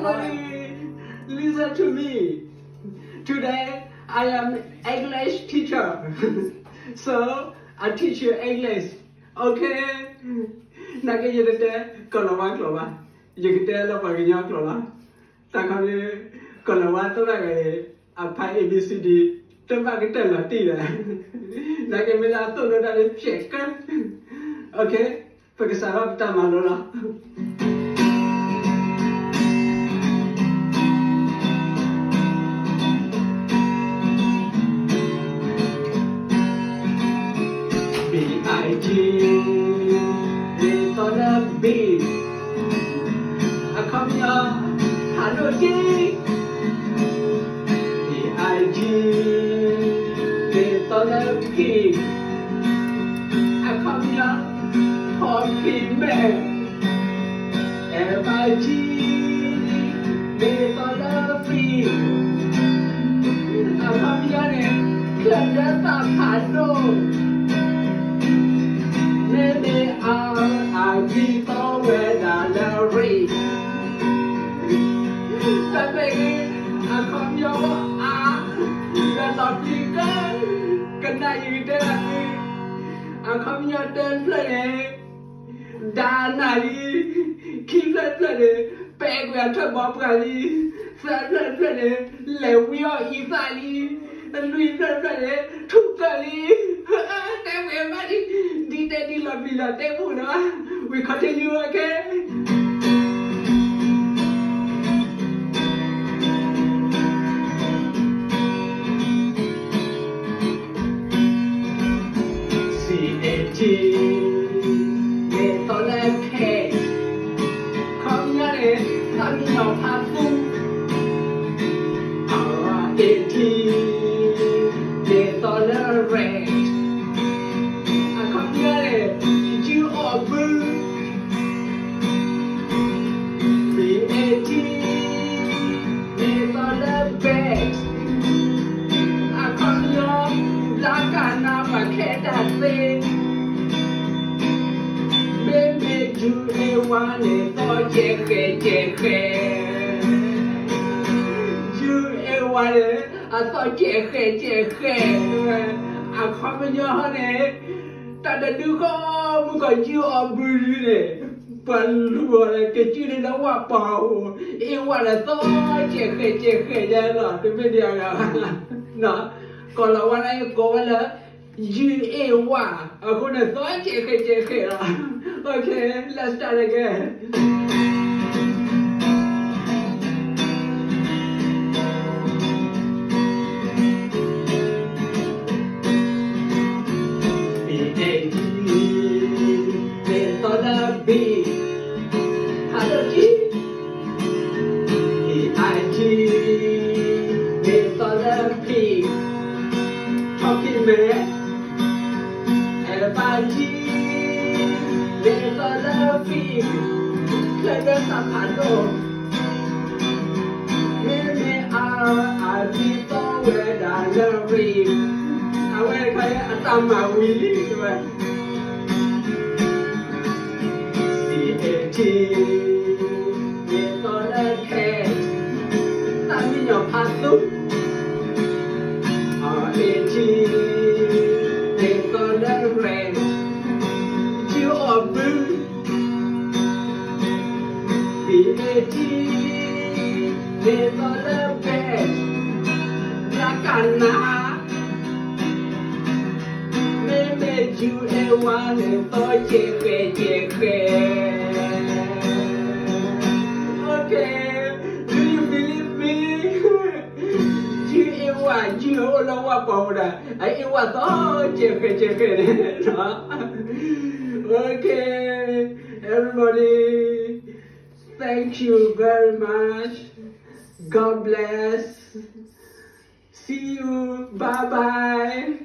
Everybody, listen to me. Today, I am English teacher. So, I teach you English. Okay? Nãy giờ đây còn là bao lâu ba? Giờ cái là bao nhiêu lâu ba? Ta còn đi còn là bao tôi là cái alpha ABCD. Tôi bảo cái tên là tí đấy. Nãy cái mình là tôi đã đi check. Okay? Phải cái sao đó ta mà nó. B-I-G, little the B. I come here, hello G. B-I-G, little the P. I come here, for P-man. F-I-G, little the B. I come here, clear the top handle. Maybe I'll be somewhere down the street. But baby, I come your the not bigger. Can I eat it? I come your turn play. Down I keep that play. Bag where to Bob Gally. Flat play. Let we all eat Sally. And we play. Took Gally. Thank you, everybody. Đi lọt vì là tế vụ nữa. We continue, okay? C-A-T Để tôi lên kề không nhớ đến tao đi nhỏ phát phung R-A-T Để tôi lên rệt One for check you one I thought check I come in your honey ta đã đưa có muốn gọi chưa ở bự này phần lúa là cái chưa đến đó qua bầu yêu qua là tôi check ra rồi cái video nó còn làวันnày có là you yêu qua ở con này tôi check rồi. Okay, let's start again. B-A-G, little the B. Hello G. B-I-G, little the P. Talking man. F-I-G. Little the P, clear the top handle. Maybe I'll be somewhere down the street. I will play a summer week. C-A-T, little the cat. Time in your past. R-A-T, little the red. B-A-T, little the bed, Rakana. Maybe you a one for check. Okay, do you believe me? You a one, you know what about that? I was all check. Okay, everybody. Thank you very much. God bless. See you. Bye bye.